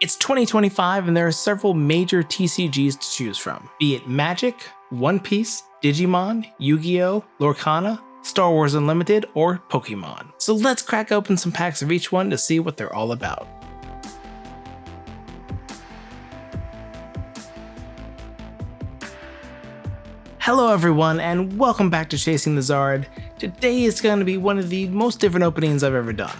It's 2025 and there are several major TCGs to choose from, be it Magic, One Piece, Digimon, Yu-Gi-Oh!, Lorcana, Star Wars Unlimited, or Pokemon. So let's crack open some packs of each one to see what they're all about. Hello everyone and welcome back to Chasing the Zard. Today is going to be one of the most different openings I've ever done.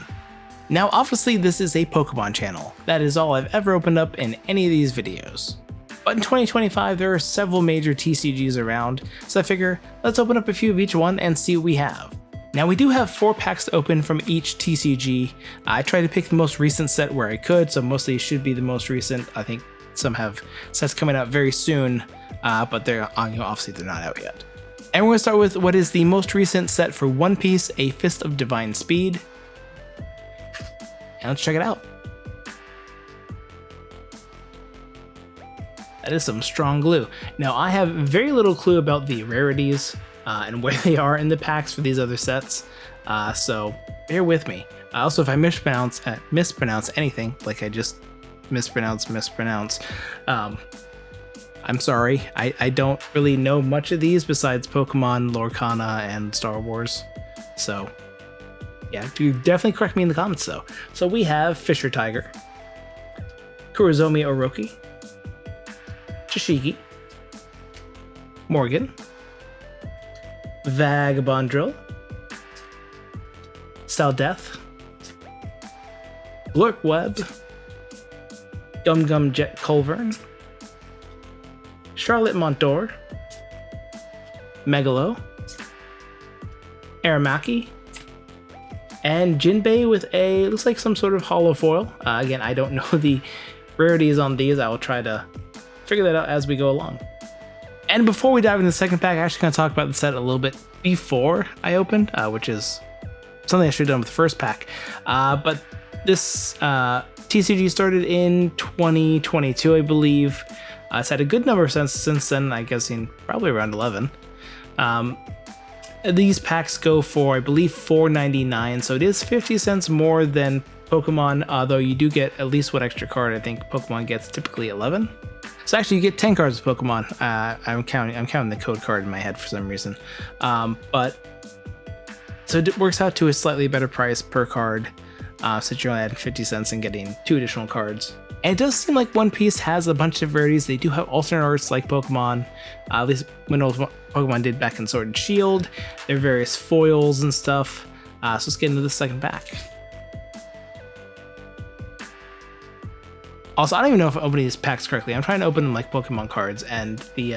Now obviously this is a Pokemon channel, that is all I've ever opened up in any of these videos. But in 2025 there are several major TCGs around, so I figure let's open up a few of each one and see what we have. Now we do have 4 packs to open from each TCG. I tried to pick the most recent set where I could, so mostly it should be the most recent. I think some have sets coming out very soon, but they're obviously they're not out yet. And we're going to start with what is the most recent set for One Piece, a Fist of Divine Speed. And let's check it out. That is some strong glue. Now I have very little clue about the rarities and where they are in the packs for these other sets, so bear with me. Also, if I mispronounce anything, like I just mispronounce, I'm sorry. I don't really know much of these besides Pokemon, Lorcana, and Star Wars, so yeah, do definitely correct me in the comments though. So we have Fisher Tiger, Kurozomi Orochi, Chishigi, Morgan, Vagabondrill, Saldeth, Blurk Web, Gum Gum Jet Culvern, Charlotte Montour, Megalo, Aramaki, and Jinbei with a, looks like some sort of hollow foil. Again, I don't know the rarities on these. I will try to figure that out as we go along. And before we dive into the second pack, I'm actually going to talk about the set a little bit before I opened, which is something I should have done with the first pack. But this TCG started in 2022, I believe. It's had a good number of cents since then, I guess in probably around 11. These packs go for, I believe, $4.99, so it is 50 cents more than Pokemon, though you do get at least one extra card. I think Pokemon gets typically 11. So actually you get 10 cards of Pokemon. I'm counting the code card in my head for some reason. But so it works out to a slightly better price per card, since you're only adding 50 cents and getting 2 additional cards. And it does seem like One Piece has a bunch of rarities. They do have alternate arts like Pokemon, at least when old Pokemon did back in Sword and Shield. There are various foils and stuff. So let's get into the second pack. Also, I don't even know if I'm opening these packs correctly. I'm trying to open them like Pokemon cards, and the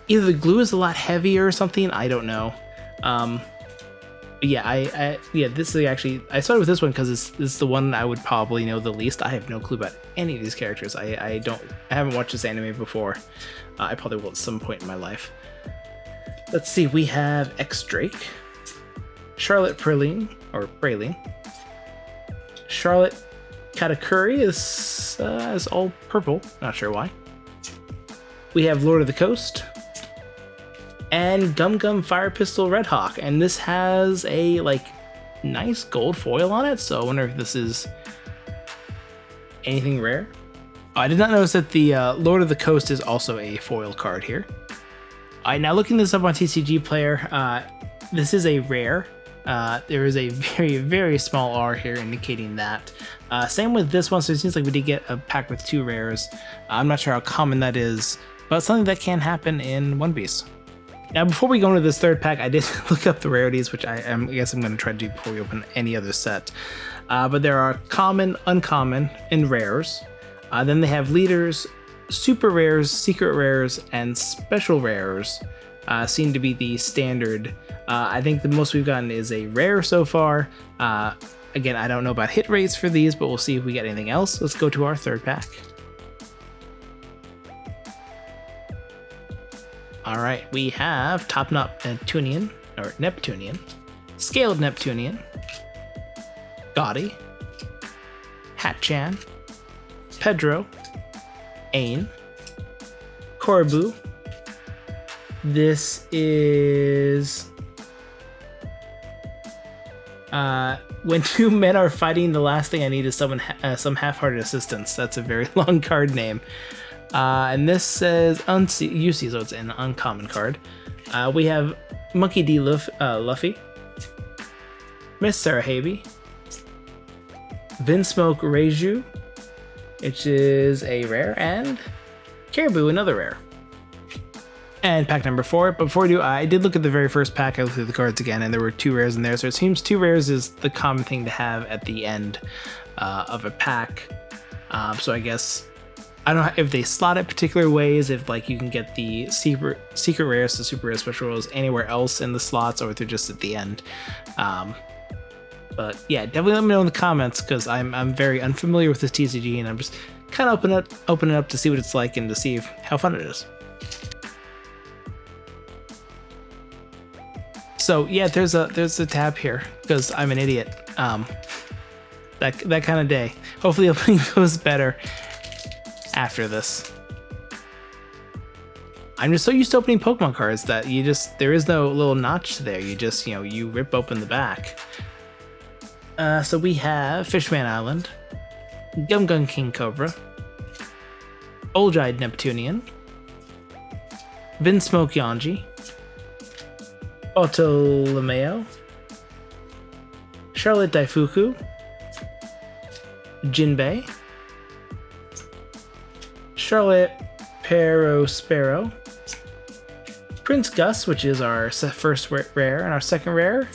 either the glue is a lot heavier or something. I don't know. But yeah, this is actually, I started with this one because this is the one I would probably know the least. I have no clue about any of these characters. I haven't watched this anime before. I probably will at some point in my life. Let's see, we have X-Drake, Charlotte Praline, Charlotte Katakuri is all purple, not sure why. We have Lord of the Coast, and Gum Gum Fire Pistol Red Hawk, and this has a nice gold foil on it, so I wonder if this is anything rare. Oh, I did not notice that the Lord of the Coast is also a foil card here. Alright, now looking this up on TCG Player, this is a rare. There is a very, very small R here indicating that. Same with this one, so it seems like we did get a pack with 2 rares. I'm not sure how common that is, but it's something that can happen in One Piece. Now, before we go into this third pack, I did look up the rarities, which I guess I'm going to try to do before we open any other set. But there are common, uncommon, and rares. Then they have leaders, super rares, secret rares, and special rares. Seem to be the standard. I think the most we've gotten is a rare so far. Again, I don't know about hit rates for these, but we'll see if we get anything else. Let's go to our third pack. Alright, we have Top Neptunian, Scaled Neptunian, Gaudy, Hatchan, Pedro, Ain, Koribu. This is When two men are fighting, the last thing I need is some half-hearted assistance. That's a very long card name. And this says UC, so it's an uncommon card. We have Monkey D. Luffy, Miss Sarah Havey, Vinsmoke Reiju, which is a rare, and Caribou, another rare. And pack number 4. But before I do, I did look at the very first pack. I looked through the cards again, and there were 2 rares in there. So it seems 2 rares is the common thing to have at the end of a pack. So I guess I don't know if they slot it particular ways. If like you can get the secret rares, the super rare special rolls anywhere else in the slots, or if they're just at the end. But yeah, definitely let me know in the comments because I'm very unfamiliar with this TCG, and I'm just kind of opening it up to see what it's like and to see how fun it is. So yeah, there's a tab here because I'm an idiot. That kind of day. Hopefully opening goes better after this. I'm just so used to opening Pokemon cards that there is no little notch there. You just, you rip open the back. So we have Fishman Island, Gum King Cobra, Old-Eyed Neptunian, Vinsmoke Yanji, Otolemeo, Charlotte Daifuku, Jinbei, Charlotte Perospero, Prince Gus, which is our first rare, and our second rare.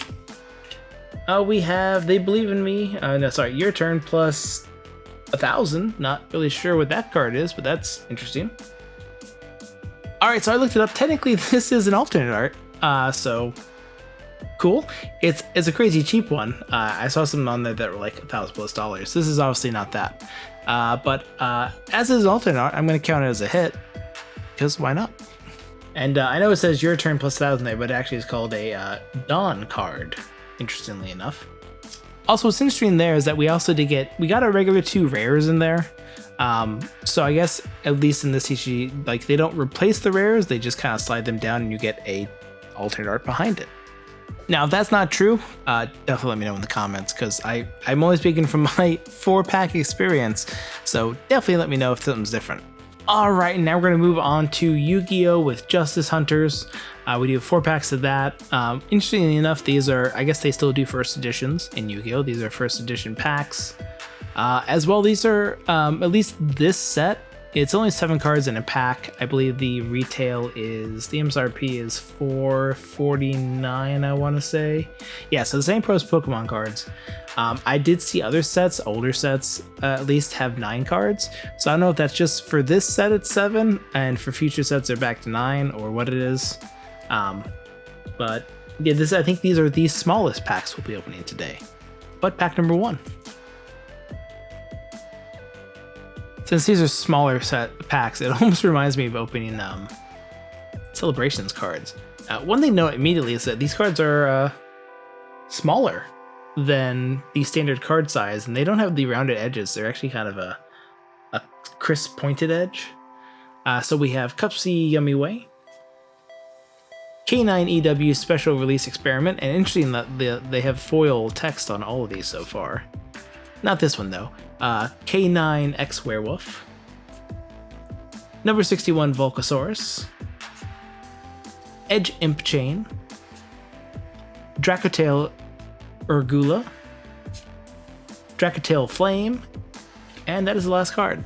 We have They Believe in Me. No, sorry, your turn plus 1,000. Not really sure what that card is, but that's interesting. Alright, so I looked it up. Technically, this is an alternate art. So cool. It's a crazy cheap one. I saw some on there that were like $1,000+. This is obviously not that. But as is alternate art, I'm going to count it as a hit because why not? And I know it says your turn plus 1,000 there, but it actually is called a Dawn card. Interestingly enough. Also, what's interesting there is that we got a regular 2 rares in there. So I guess at least in this TCG, like they don't replace the rares, they just kind of slide them down and you get a alternate art behind it. Now, if that's not true, definitely let me know in the comments because I'm only speaking from my 4-pack experience. So definitely let me know if something's different. Alright, now we're going to move on to Yu-Gi-Oh! With Justice Hunters. We do 4 packs of that. Interestingly enough, these are, I guess they still do first editions in Yu-Gi-Oh! These are first edition packs. As well, these are, at least this set, it's only 7 cards in a pack. I believe the retail is, the MSRP is $449, I want to say. Yeah, so the same price Pokemon cards. I did see other sets, older sets, at least have 9 cards. So I don't know if that's just for this set it's 7, and for future sets they're back to 9, or what it is. But yeah, I think these are the smallest packs we'll be opening today. But pack number 1. Since these are smaller set packs, it almost reminds me of opening Celebrations cards. One thing to note immediately is that these cards are smaller than the standard card size, and they don't have the rounded edges. They're actually kind of a crisp pointed edge. So we have Cupsy Yummy Way, K9EW Special Release Experiment, and interesting that they have foil text on all of these so far. Not this one though. K9X Werewolf, number 61 Volcasaurus, Edge Imp Chain, Dracotail Urgula, Dracotail Flame, and that is the last card.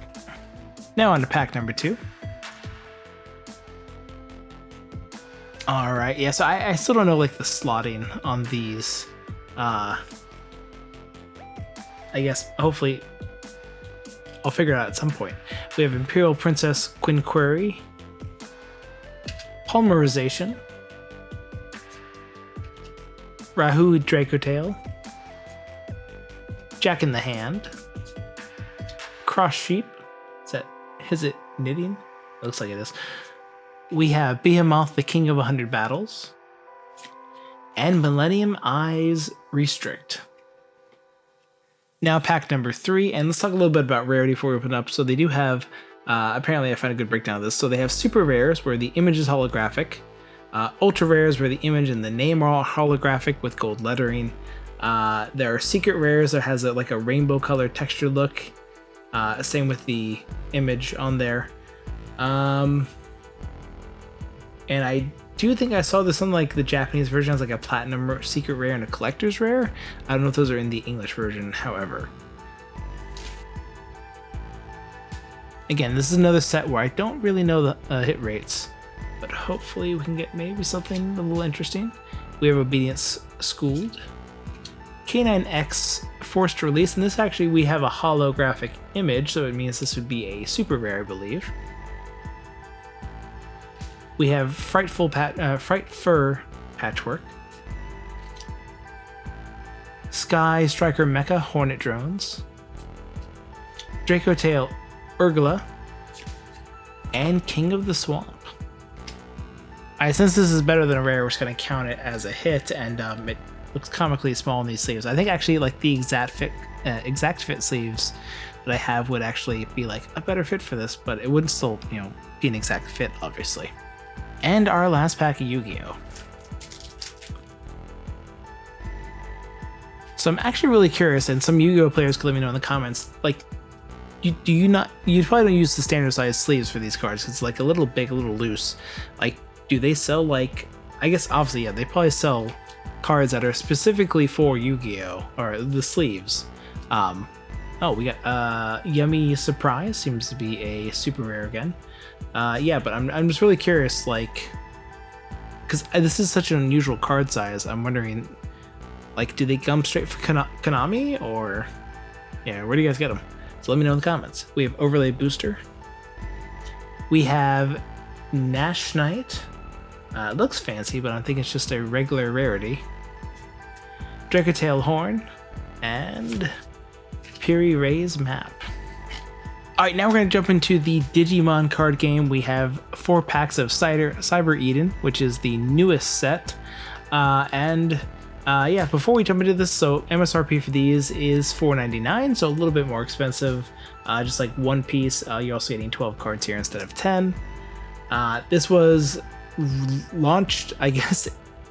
Now on to pack number 2. Alright, yeah, so I still don't know like the slotting on these. I guess hopefully I'll figure it out at some point. We have Imperial Princess Quinquerry, Polymerization, Rahu Dracotail, Jack in the Hand, Cross Sheep. Is it knitting? It looks like it is. We have Behemoth, the King of 100 Battles, and Millennium Eyes Restrict. Now pack number 3, and let's talk a little bit about rarity before we open up. So they do have, apparently I found a good breakdown of this. So they have super rares where the image is holographic, ultra rares where the image and the name are all holographic with gold lettering, There are secret rares that has like a rainbow colored texture look. Same with the image on there. And I do think I saw this on like the Japanese version as like a platinum secret rare and a collector's rare. I don't know if those are in the English version, however. Again, this is another set where I don't really know the hit rates, but hopefully we can get maybe something a little interesting. We have Obedience Schooled, K9X Forced Release, and this actually we have a holographic image, so it means this would be a super rare, I believe. We have Fright Fur Patchwork, Sky Striker Mecha Hornet Drones, Draco Tail Urgula, and King of the Swamp. Since this is better than a rare, we're just going to count it as a hit, and it looks comically small in these sleeves. I think actually like the exact fit sleeves that I have would actually be like a better fit for this, but it wouldn't still, you know, be an exact fit, obviously. And our last pack of Yu-Gi-Oh! So I'm actually really curious, and some Yu-Gi-Oh! Players can let me know in the comments, like, you probably don't use the standard size sleeves for these cards, 'cause it's like a little big, a little loose. Like, do they sell like, I guess obviously, yeah, they probably sell cards that are specifically for Yu-Gi-Oh! Or the sleeves. Oh, we got Yummy Surprise, seems to be a super rare again. Yeah, but I'm just really curious, like, because this is such an unusual card size. I'm wondering, like, do they come straight for Konami, or yeah, where do you guys get them? So let me know in the comments. We have Overlay Booster. We have Nash Knight. It looks fancy, but I think it's just a regular rarity. Dracotail Horn and Piri Ray's Map. Alright, now we're going to jump into the Digimon card game. We have 4 packs of Cyber Eden, which is the newest set. Yeah, before we jump into this, so MSRP for these is $4.99, so a little bit more expensive. Just like one piece, you're also getting 12 cards here instead of 10. This was launched, I guess,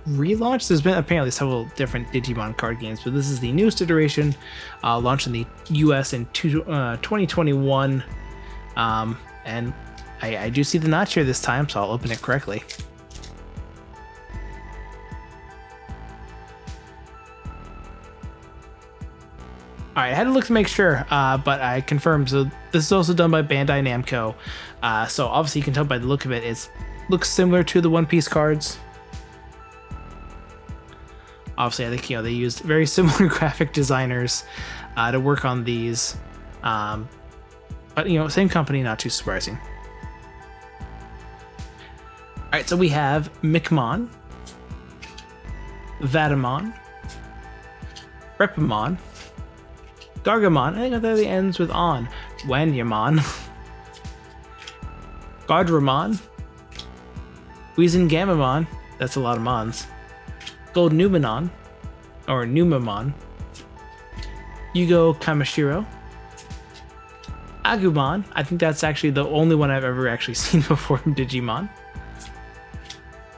relaunched. There's been apparently several different Digimon card games, but this is the newest iteration, launched in the US in 2021. And I do see the notch here this time, so I'll open it correctly. Alright, I had to look to make sure, but I confirmed. So this is also done by Bandai Namco. So obviously you can tell by the look of it, it looks similar to the One Piece cards. Obviously, I think, you know, they used very similar graphic designers to work on these. But, you know, same company, not too surprising. Alright, so we have Mikmon, Vatamon, Repamon, Gargamon, I think that ends with on, Wanyamon, Gardramon, Wizengamamon, that's a lot of mons, Gold Numenon, or Numamon, Yugo Kamashiro, Agumon, I think that's actually the only one I've ever actually seen before from Digimon,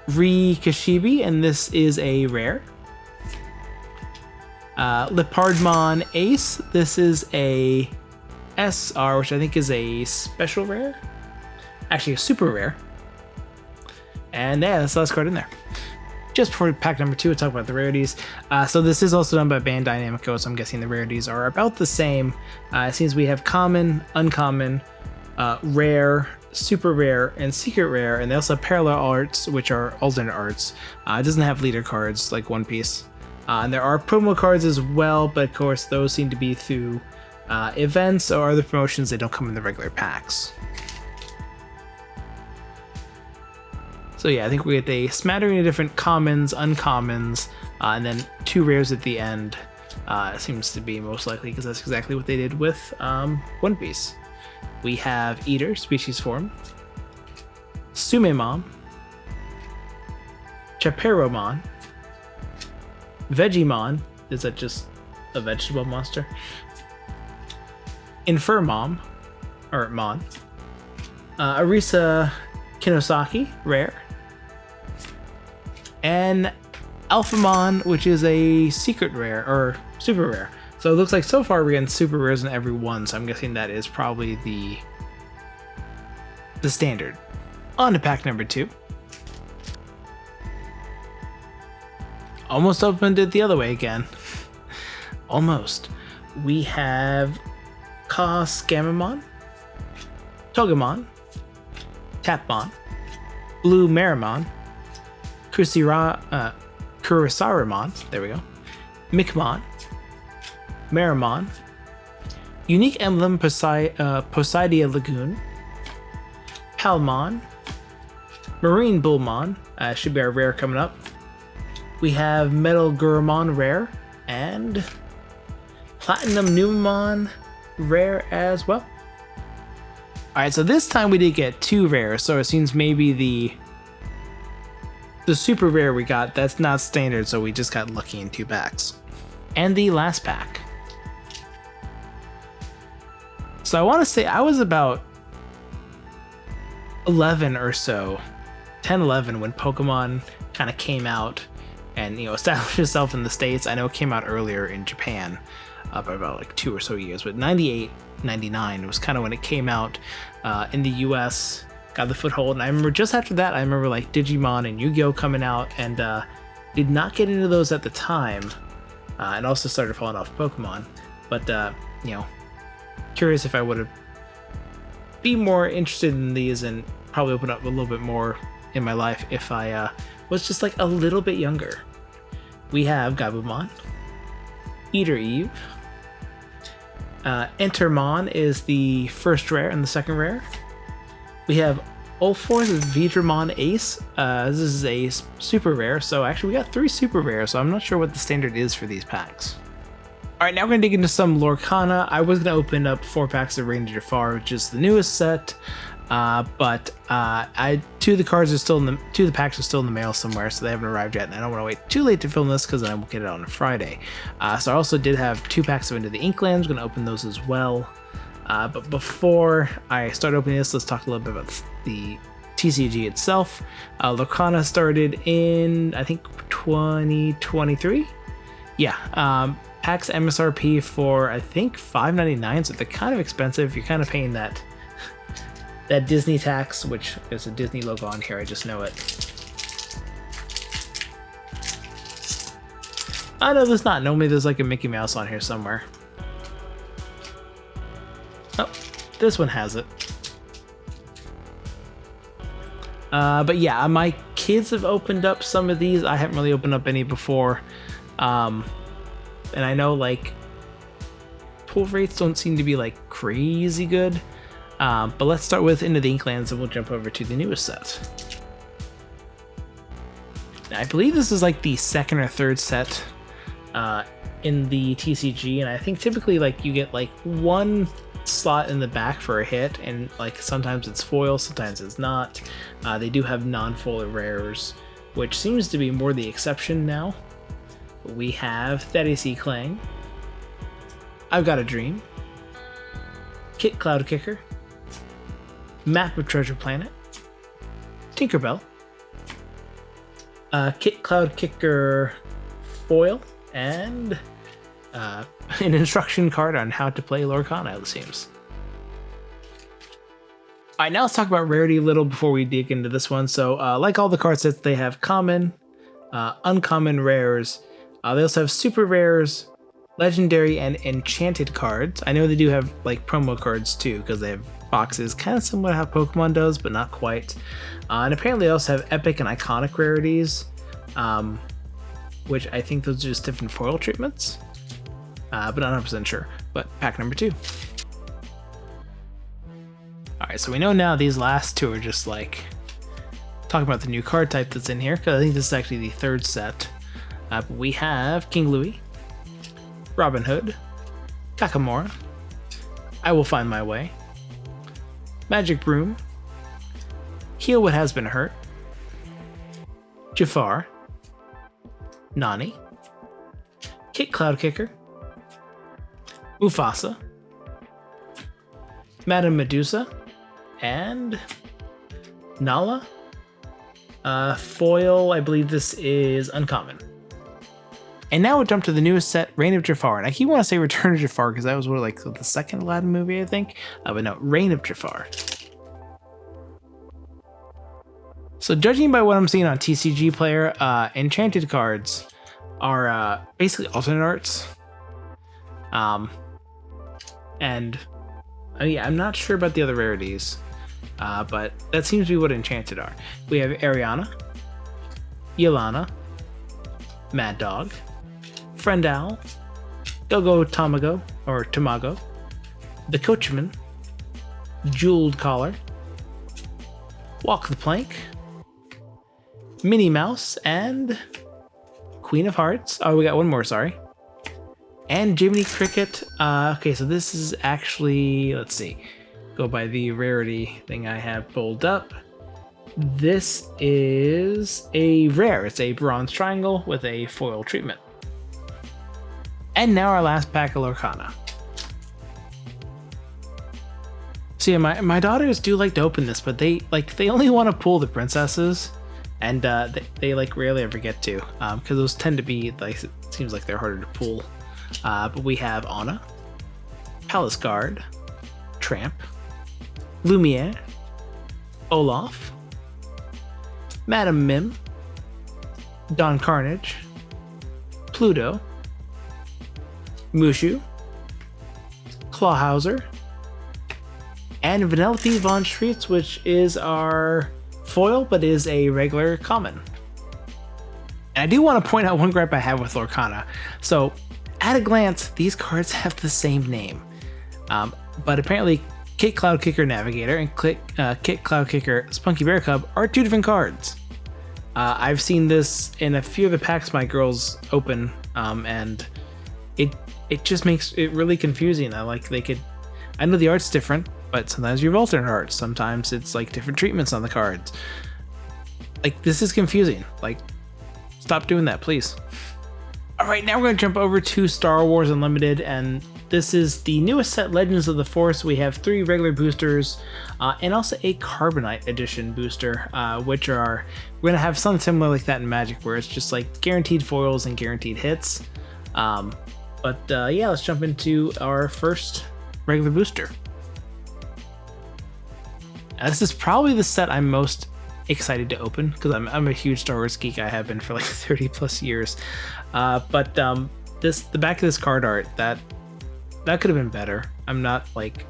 Rikashibi, and this is a rare, Leopardmon Ace, this is a SR, which I think is a special rare, actually a super rare, and yeah, that's the last card in there. Just before pack number 2, we'll talk about the rarities. So this is also done by Bandai Namco, so I'm guessing the rarities are about the same. It seems we have common, uncommon, rare, super rare, and secret rare, and they also have parallel arts, which are alternate arts. It doesn't have leader cards like One Piece. And there are promo cards as well, but of course those seem to be through events or other promotions. They don't come in the regular packs. So yeah, I think we get a smattering of different commons, uncommons, and then 2 rares at the end. It seems to be most likely because that's exactly what they did with One Piece. We have Eater, species form, Sumemon, Chaperomon, Vegemon, is that just a vegetable monster? Infirmon, or Mon, Arisa Kinosaki, rare, and Alphamon, which is a secret rare, or super rare. So it looks like so far we're getting super rares in every one, so I'm guessing that is probably the standard. On to pack number 2. Almost opened it the other way again. Almost. We have Scamamon, Togemon, Tapmon, Blue Marimon, Kurisaramon, there we go, Micmon, Marimon, Unique Emblem Poseidia Lagoon, Palmon, Marine Bullmon, should be our rare coming up. We have Metal Gurumon rare, and Platinum Numemon rare as well. Alright, so this time we did get 2 rares, so it seems maybe the super rare we got, that's not standard, so we just got lucky in 2 packs. And the last pack. So I want to say I was about 11 or so, 10, 11, when Pokemon kind of came out and, established itself in the States. I know it came out earlier in Japan, by about like 2 or so years, but 98, 99 was kind of when it came out in the US, got the foothold. And I remember just after that, I remember like Digimon and Yu-Gi-Oh coming out, and did not get into those at the time, and also started falling off Pokemon. But, curious if I would have been more interested in these and probably open up a little bit more in my life if I was just like a little bit younger. We have Gabumon, Eater Eve, Entermon is the first rare and the second rare. We have Ulforce Vidramon Ace. This is a super rare, so actually we got 3 super rares, so I'm not sure what the standard is for these packs. Alright, now we're going to dig into some Lorcana. I was going to open up 4 packs of Ranger Jafar, which is the newest set, but 2 of the cards are still 2 of the packs are still in the mail somewhere, so they haven't arrived yet, and I don't want to wait too late to film this because then I won't get it on a Friday. So I also did have 2 packs of Into the Inklands. I'm going to open those as well. But before I start opening this, let's talk a little bit about the TCG itself. Lorcana started in, I think, 2023? Yeah, packs MSRP for, I think, $5.99, so they're kind of expensive. You're kind of paying that Disney tax, which there's a Disney logo on here, I just know it. Oh no, there's not. Normally there's like a Mickey Mouse on here somewhere. Oh, this one has it. But yeah, my kids have opened up some of these. I haven't really opened up any before. And I know like pull rates don't seem to be like crazy good. But let's start with Into the Inklands and we'll jump over to the newest set. Now, I believe this is like the 2nd or 3rd set in the TCG, and I think typically like you get like 1 slot in the back for a hit, and like sometimes it's foil, sometimes it's not. They do have non-foil rares, which seems to be more the exception now. We have Thaddeus E. Clang, I've Got a Dream, Kit Cloud Kicker, Map of Treasure Planet, Tinkerbell, Kit Cloud Kicker foil, and an instruction card on how to play Lorcana, it seems. Alright, now let's talk about rarity a little before we dig into this one. So, like all the card sets, they have common, uncommon rares. They also have super rares, legendary, and enchanted cards. I know they do have like promo cards too, because they have boxes, kind of similar to how Pokemon does, but not quite. And apparently they also have epic and iconic rarities, which I think those are just different foil treatments, but not 100% sure. But pack number 2. Alright, so we know now these last 2 are just like talking about the new card type that's in here, because I think this is actually the 3rd set. But we have King Louie, Robin Hood, Kakamora, I Will Find My Way, Magic Broom, Heal What Has Been Hurt, Jafar, Nani, Kit Cloud Kicker, Mufasa, Madame Medusa, and Nala. Foil, I believe this is uncommon. And now we'll jump to the newest set, Reign of Jafar. And I keep want to say Return of Jafar because that was what, like the second Aladdin movie, I think. But no, Reign of Jafar. So judging by what I'm seeing on TCG Player, enchanted cards are basically alternate arts. And yeah, I'm not sure about the other rarities, but that seems to be what enchanted are. We have Ariana, Yelana, Mad Dog, Friend Owl, Gogo Tamago, or Tamago, the Coachman, Jeweled Collar, Walk the Plank, Minnie Mouse, and Queen of Hearts. Oh, we got one more, sorry. And Jiminy Cricket. Okay, so this is actually, let's see, go by the rarity thing I have pulled up. This is a rare. It's a bronze triangle with a foil treatment. And now our last pack of Lorcana. So yeah, my daughters do like to open this, but they only want to pull the princesses. And they like rarely ever get to, because those tend to be, like, it seems like they're harder to pull. But we have Anna, Palace Guard, Tramp, Lumiere, Olaf, Madame Mim, Don Carnage, Pluto, Mushu, Clawhauser, and Vanellope von Schweetz, which is our foil, but is a regular common. And I do want to point out one gripe I have with Lorcana. So, at a glance, these cards have the same name. But apparently, Kit Cloud Kicker Navigator and Kit Cloud Kicker Spunky Bear Cub are two different cards. I've seen this in a few of the packs my girls open, and it just makes it really confusing. I know the art's different, but sometimes you have alternate arts. Sometimes it's like different treatments on the cards. Like, this is confusing. Like, stop doing that, please. All right, now we're going to jump over to Star Wars Unlimited, and this is the newest set, Legends of the Force. We have 3 regular boosters, and also a Carbonite Edition booster, which are, we're going to have something similar like that in Magic, where it's just like guaranteed foils and guaranteed hits. Yeah, let's jump into our first regular booster. This is probably the set I'm most excited to open, because I'm a huge Star Wars geek. I have been for like 30 plus years. The back of this card art, that could have been better. I'm not like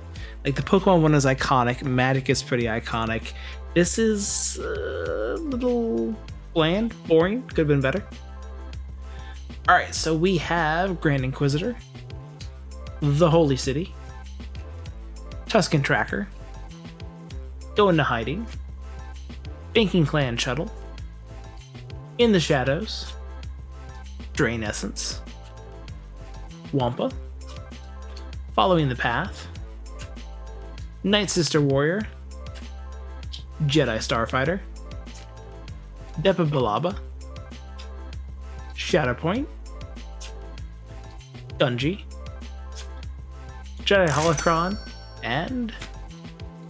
the Pokemon one is iconic. Magic is pretty iconic. This is a little bland, boring. Could have been better. All right, so we have Grand Inquisitor, the Holy City, Tusken Tracker, Go Into Hiding, Banking Clan Shuttle, In the Shadows, Drain Essence, Wampa, Following the Path, Night Sister Warrior, Jedi Starfighter, Depa Balaba, Shatterpoint, Dungy, Jedi Holocron, and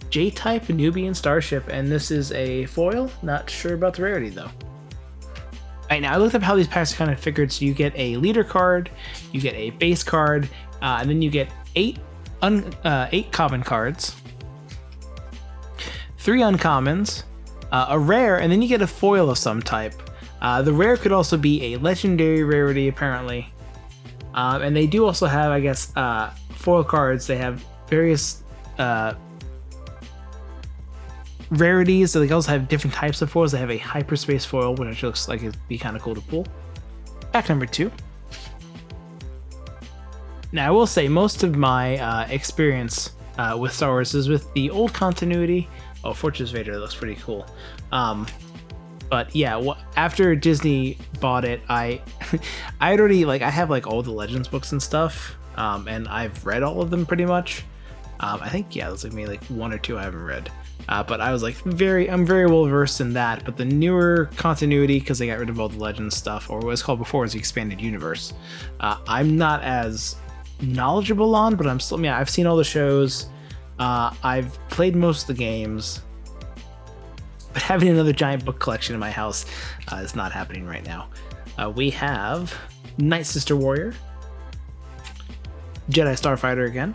J-Type Nubian Starship, and this is a foil. Not sure about the rarity though. Alright, now I looked up how these packs are kind of figured. So you get a leader card, you get a base card, and then you get 8 common cards, 3 uncommons, a rare, and then you get a foil of some type. The rare could also be a legendary rarity, apparently. And they do also have, I guess, foil cards. They have various rarities, so they also have different types of foils. They have a hyperspace foil, which looks like it'd be kind of cool to pull. Pack number 2. Now, I will say most of my experience with Star Wars is with the old continuity. Oh, Fortress Vader looks pretty cool. But yeah, after Disney bought it, I already I have all the Legends books and stuff, and I've read all of them pretty much. I think there's maybe 1 or 2 I haven't read. But I was I'm very well versed in that. But the newer continuity, because they got rid of all the Legends stuff, or what was called before as the Expanded Universe, I'm not as knowledgeable on, but I'm still, I've seen all the shows. I've played most of the games, but having another giant book collection in my house is not happening right now. We have Night Sister Warrior, Jedi Starfighter again,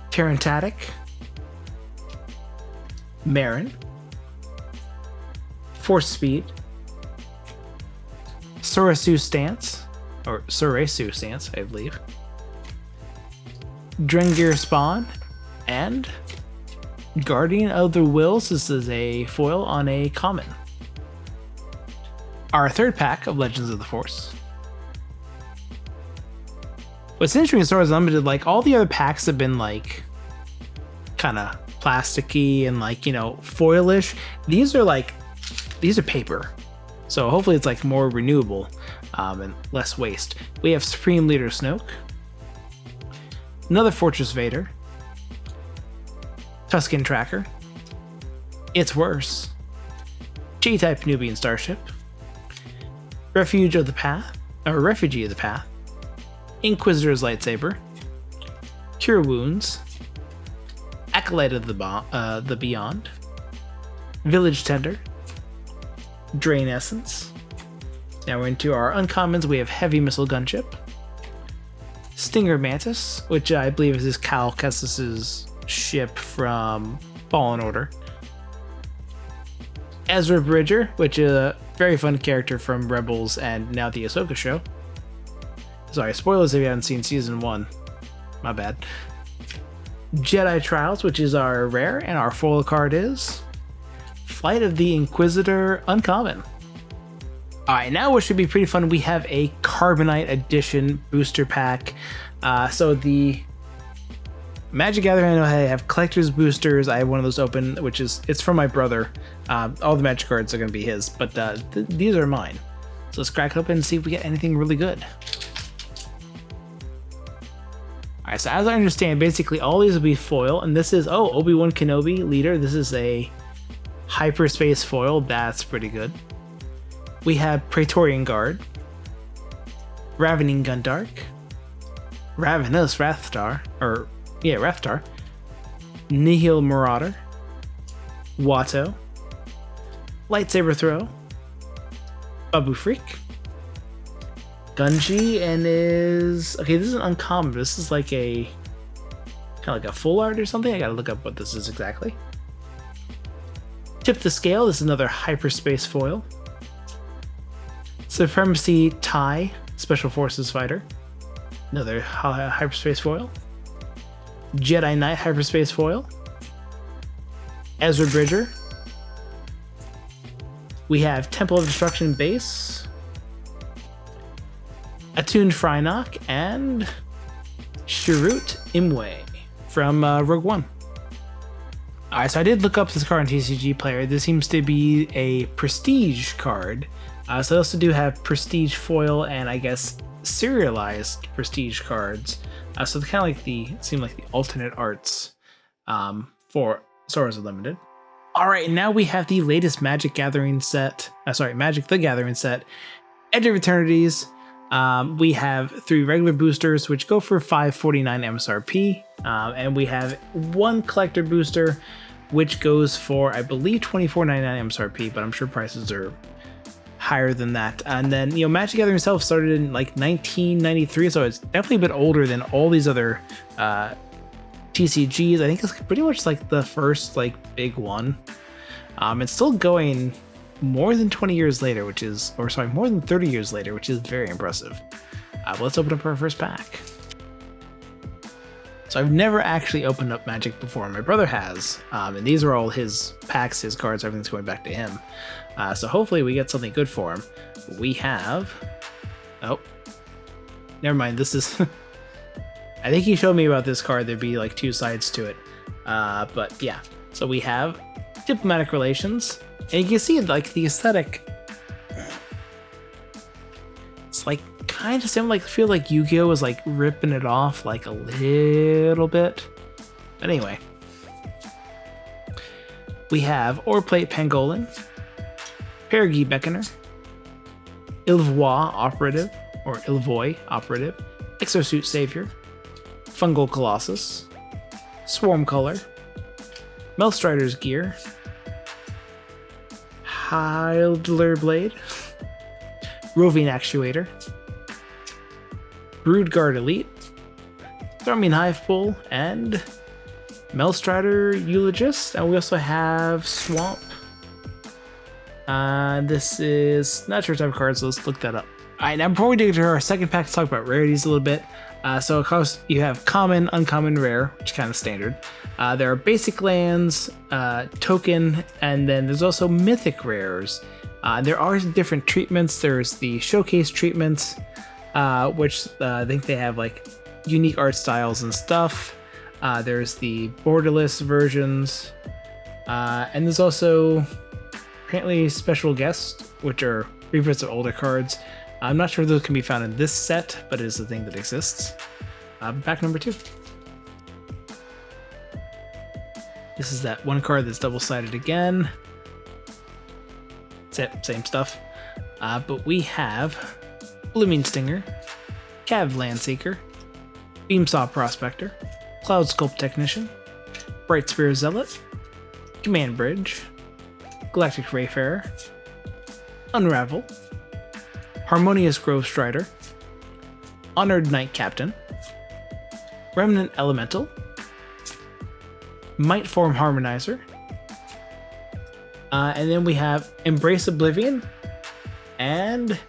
Terrantatic, Marin, Force Speed, Surasu Stance, I believe, Drengir Spawn, and Guardian of the Wills. This is a foil on a common. Our third pack of Legends of the Force. What's interesting in Star Wars Unlimited, like all the other packs have been like kind of plasticky and like, you know, foilish. These are paper. So hopefully it's like more renewable and less waste. We have Supreme Leader Snoke, another Fortress Vader, Tusken Tracker, It's Worse, J-Type Nubian Starship, Refugee of the Path, Inquisitor's Lightsaber, Cure Wounds, Acolyte of the Beyond, Village Tender, Drain Essence. Now we're into our uncommons. We have Heavy Missile Gunship, Stinger Mantis, which I believe is Cal Kestis's ship from Fallen Order, Ezra Bridger, which is a very fun character from Rebels and now the Ahsoka show. Sorry, spoilers if you haven't seen season 1. My bad. Jedi Trials, which is our rare, and our foil card is Flight of the Inquisitor uncommon. Alright, now what should be pretty fun, we have a Carbonite Edition booster pack. So the Magic Gathering, I know I have collector's boosters. I have one of those open, it's from my brother. All the Magic cards are going to be his, but these are mine. So let's crack it open and see if we get anything really good. Alright, so as I understand, basically all these will be foil, and this is, Obi-Wan Kenobi leader. This is a hyperspace foil. That's pretty good. We have Praetorian Guard, Ravening Gundark, Ravenous Rathstar, Nihil Marauder, Watto, Lightsaber Throw, Babu Freak, Gunji, and this is an uncommon. This is like a kind of like a full art or something. I gotta look up what this is exactly. Tip the Scale. This is another hyperspace foil. Supremacy TIE Special Forces Fighter, another hyperspace foil. Jedi Knight hyperspace foil. Ezra Bridger. We have Temple of Destruction base, Attuned Frynok, and Shirut Imwe from Rogue One. Alright, so I did look up this card on TCG Player. This seems to be a prestige card. So they also do have prestige foil and I guess serialized prestige cards. So they're kind of seem like the alternate arts for Star Wars Unlimited. Alright, now we have the latest Magic Gathering set. Magic the Gathering set. Edge of Eternities. We have 3 regular boosters, which go for $5.49 MSRP. And we have 1 collector booster, which goes for, I believe, $24.99 MSRP, but I'm sure prices are higher than that. And then, Magic Gathering itself started in like 1993, so it's definitely a bit older than all these other TCGs. I think it's pretty much like the first like big one. It's still going more than 20 years later, more than 30 years later, which is very impressive. But let's open up our first pack. So I've never actually opened up Magic before. My brother has, and these are all his packs, his cards, everything's going back to him. So hopefully we get something good for him. We have, never mind. This is, I think he showed me about this card. There'd be like 2 sides to it. But yeah, so we have Diplomatic Relations, and you can see like the aesthetic. It's like kind of similar, like feel like Yu-Gi-Oh was like ripping it off like a little bit. But anyway, we have Orplate Pangolin, Perigi Beckoner, Ilvoy Operative, Exosuit Savior, Fungal Colossus, Swarm Color, Melstrider's Gear, Hyldler Blade, Roving Actuator, Broodguard Elite, Thrumming Hive Pool, and Melstrider Eulogist. And we also have Swamp. This is not sure type of card, so let's look that up. Alright, now before we dig into our second pack, let's talk about rarities a little bit. So of course you have common, uncommon, rare, which is kind of standard. There are basic lands, token, and then there's also mythic rares. There are different treatments. There's the showcase treatments, which I think they have like unique art styles and stuff. There's the borderless versions, and there's also apparently special guests, which are reprints of older cards. I'm not sure if those can be found in this set, but it is a thing that exists. Pack number 2. This is that one card that's double-sided again. That's it, same stuff. But we have Blooming Stinger, Cav Landseeker, Beamsaw Prospector, Cloud Sculpt Technician, Bright Spear Zealot, Command Bridge, Galactic Rayfarer, Unravel, Harmonious Grove Strider, Honored Knight Captain, Remnant Elemental, Might Form Harmonizer, and then we have Embrace Oblivion, and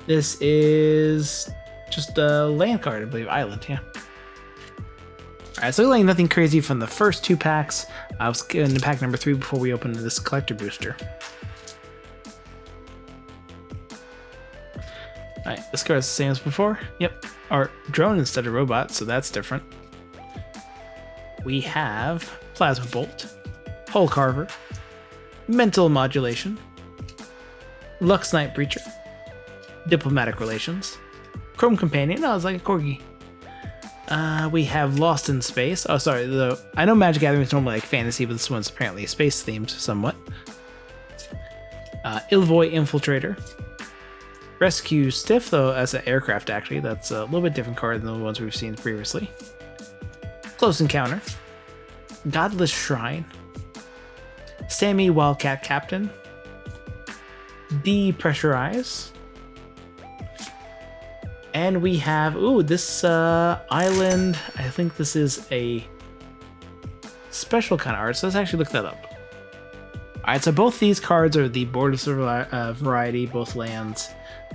this is just a land card, I believe, Island, yeah. Alright, so like nothing crazy from the first 2 packs. I was getting to pack number 3 before we open this collector booster. Alright, this card's the same as before. Yep, our drone instead of robot, so that's different. We have Plasma Bolt, Hull Carver, Mental Modulation, Lux Knight Breacher, Diplomatic Relations, Chrome Companion. Oh, it's like a corgi. We have Lost in Space. Oh, sorry. I know Magic Gathering is normally like fantasy, but this one's apparently space themed somewhat. Ilvoy Infiltrator. Rescue Stiff, though, as an aircraft, actually. That's a little bit different card than the ones we've seen previously. Close Encounter. Godless Shrine. Sammy Wildcat Captain. Depressurize. And we have, this island, I think this is a special kind of art, so let's actually look that up. Alright, so both these cards are the borderless variety, both lands.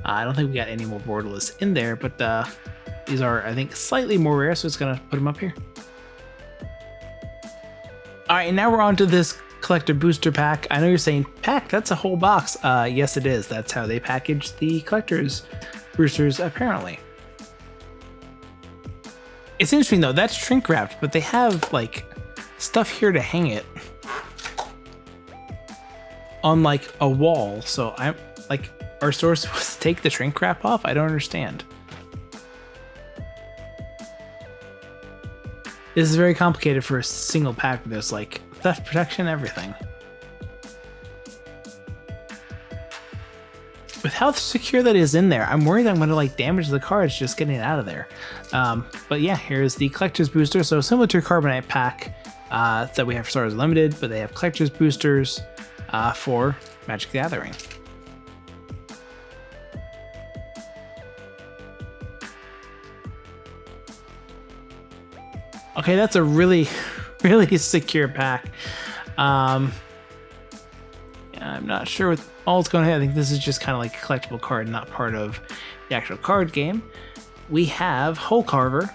I don't think we got any more borderless in there, but these are, I think, slightly more rare, so it's going to put them up here. Alright, and now we're on to this collector booster pack. I know you're saying, pack, that's a whole box. Yes, it is. That's how they package the collectors boosters, apparently. It's interesting, though. That's shrink wrapped, but they have, like, stuff here to hang it on, like, a wall. So I'm, like, are stores supposed to take the shrink wrap off? I don't understand. This is very complicated for a single pack. There's, like, theft protection, everything. With how secure that is in there, I'm worried I'm going to like damage the cards just getting it out of there. But yeah, here's the collector's booster. So similar to a Carbonite pack that we have for Stars Unlimited, but they have collector's boosters for Magic the Gathering. Okay, that's a really, really secure pack. I'm not sure what all it's going to have. I think this is just kind of like a collectible card, not part of the actual card game. We have Hull Carver,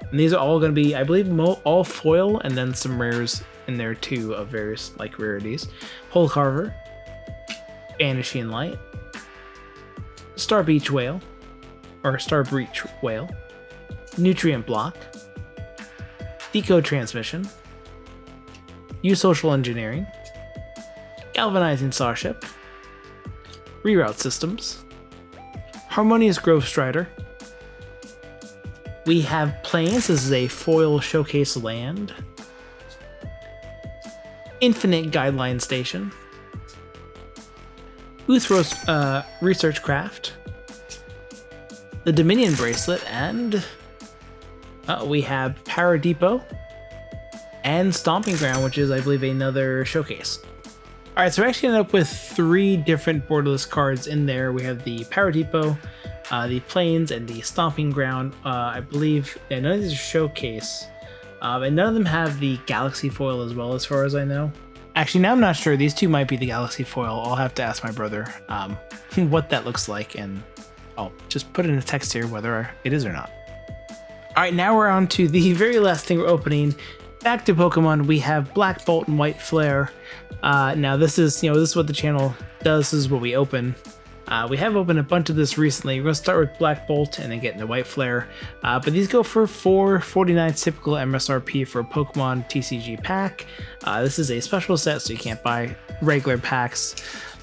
and these are all going to be, I believe, all foil, and then some rares in there too of various like rarities. Hull Carver, Banishing Light, Star Breach Whale, Nutrient Block, Decode Transmission, Use Social Engineering, Galvanizing Starship, Reroute Systems, Harmonious Grove Strider. We have Plains. This is a foil showcase land. Infinite Guideline Station, Uthros Research Craft, the Dominion Bracelet, and we have Power Depot and Stomping Ground, which is, I believe, another showcase. All right, so we actually ended up with 3 different borderless cards in there. We have the Power Depot, the Plains, and the Stomping Ground. I believe none of these are showcase, and none of them have the Galaxy foil as well, as far as I know. Actually, now I'm not sure. These 2 might be the Galaxy foil. I'll have to ask my brother what that looks like, and I'll just put it in a text here whether it is or not. All right, now we're on to the very last thing we're opening. Back to Pokemon, we have Black Bolt and White Flare. Now this is what the channel does. This is what we open. We have opened a bunch of this recently. We're gonna start with Black Bolt and then get into White Flare. But these go for $4.49 typical MSRP for a Pokemon TCG pack. This is a special set, so you can't buy regular packs.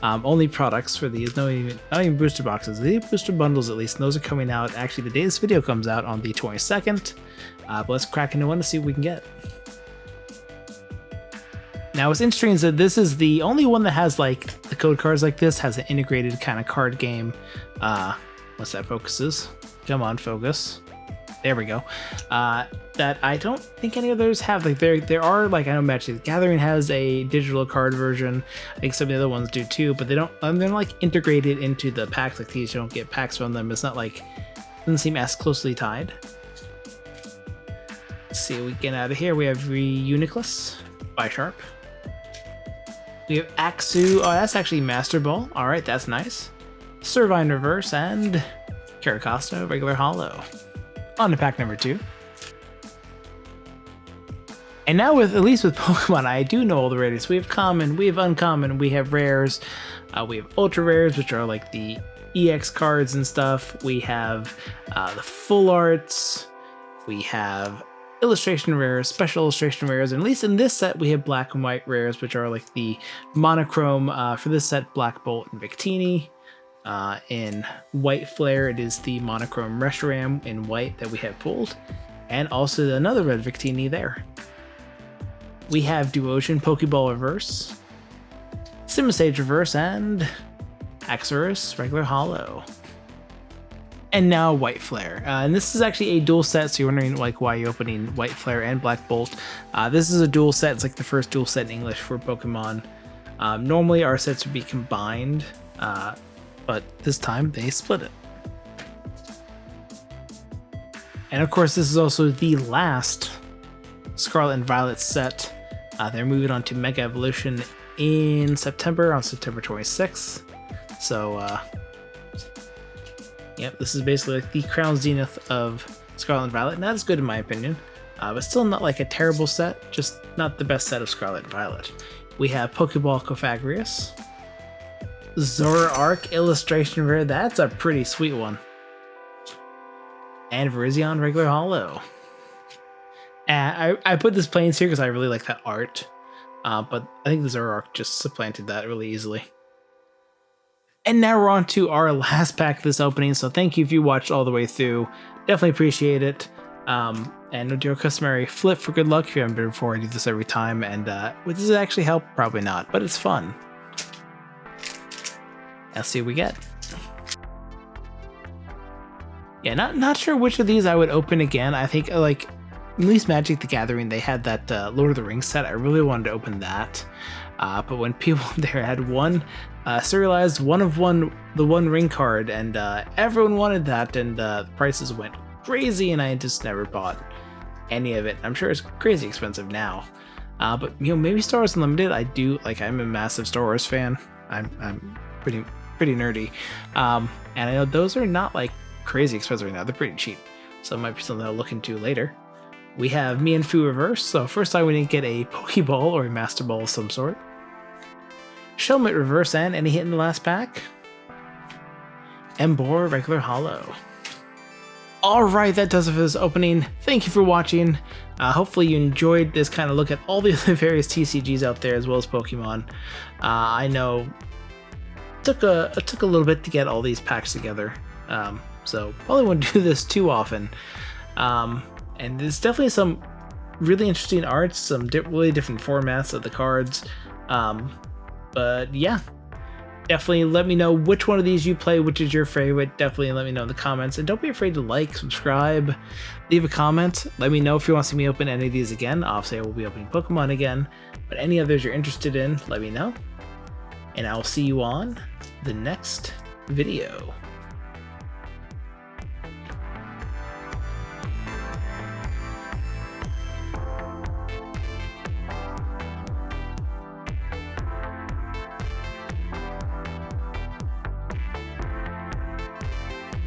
Only products for these, not even booster boxes. They have booster bundles at least, and those are coming out. Actually, the day this video comes out on the 22nd. But let's crack into one to see what we can get. Now, what's interesting is that this is the only one that has like the code cards like this, has an integrated kind of card game. Once that focuses, come on, focus. There we go. That I don't think any others have. Like there are, like, I know Magic the Gathering has a digital card version. I think some of the other ones do too, but they don't. They're not like integrated into the packs like these. You don't get packs from them. It's not like, doesn't seem as closely tied. Let's see what we get out of here. We have Reuniclus, Bisharp. We have Axu. Oh, that's actually Master Ball. All right, that's nice. Servine Reverse and Caracosta regular holo. On to pack number 2. And now with, at least with Pokemon, I do know all the rarities. We have common, we have uncommon, we have rares, we have ultra rares, which are like the EX cards and stuff. We have the full arts. We have illustration rares, special illustration rares, and at least in this set we have black and white rares, which are like the monochrome. For this set, Black Bolt and Victini. In White Flare, it is the monochrome Reshiram in white that we have pulled, and also another red Victini there. We have Duosion Pokeball Reverse, Simisage Reverse, and Axorus regular holo. And now White Flare, and this is actually a dual set, so you're wondering like why you're opening White Flare and Black Bolt. This is a dual set. It's like the first dual set in English for Pokemon. Normally our sets would be combined, but this time they split it. And of course, this is also the last Scarlet and Violet set. They're moving on to Mega Evolution in September, on September 26th. So, yep, this is basically like the Crown Zenith of Scarlet and Violet, and that's good in my opinion. But still not like a terrible set, just not the best set of Scarlet and Violet. We have Pokeball Cofagrius, Zoroark Illustration Rare, that's a pretty sweet one, and Virizion regular holo. And I put this Plains here because I really like that art, but I think the Zoroark just supplanted that really easily. And now we're on to our last pack of this opening, so thank you if you watched all the way through. Definitely appreciate it. And we'll do our customary flip for good luck. If you haven't been before, I do this every time, and does it actually help? Probably not, but it's fun. Let's see what we get. Yeah, not sure which of these I would open again. I think like at least Magic the Gathering, they had that Lord of the Rings set. I really wanted to open that. But when people there had one serialized the one ring card, and everyone wanted that, and the prices went crazy, and I just never bought any of it. I'm sure it's crazy expensive now. But maybe Star Wars Unlimited. I do like. I'm a massive Star Wars fan. I'm pretty nerdy, and I know those are not like crazy expensive right now. They're pretty cheap, so it might be something I'll look into later. We have Mienfoo Reverse, so first time we didn't get a Pokeball or a Master Ball of some sort. Shelmet Reverse, and any hit in the last pack? Emboar regular holo. Alright, that does it for this opening. Thank you for watching. Hopefully you enjoyed this kind of look at all the other various TCGs out there as well as Pokemon. I know it took a little bit to get all these packs together, so probably won't do this too often. And there's definitely some really interesting arts, some really different formats of the cards. But yeah, definitely let me know which one of these you play, which is your favorite. Definitely let me know in the comments. And don't be afraid to like, subscribe, leave a comment. Let me know if you want to see me open any of these again. Obviously, I will be opening Pokemon again. But any others you're interested in, let me know. and I'll see you on the next video.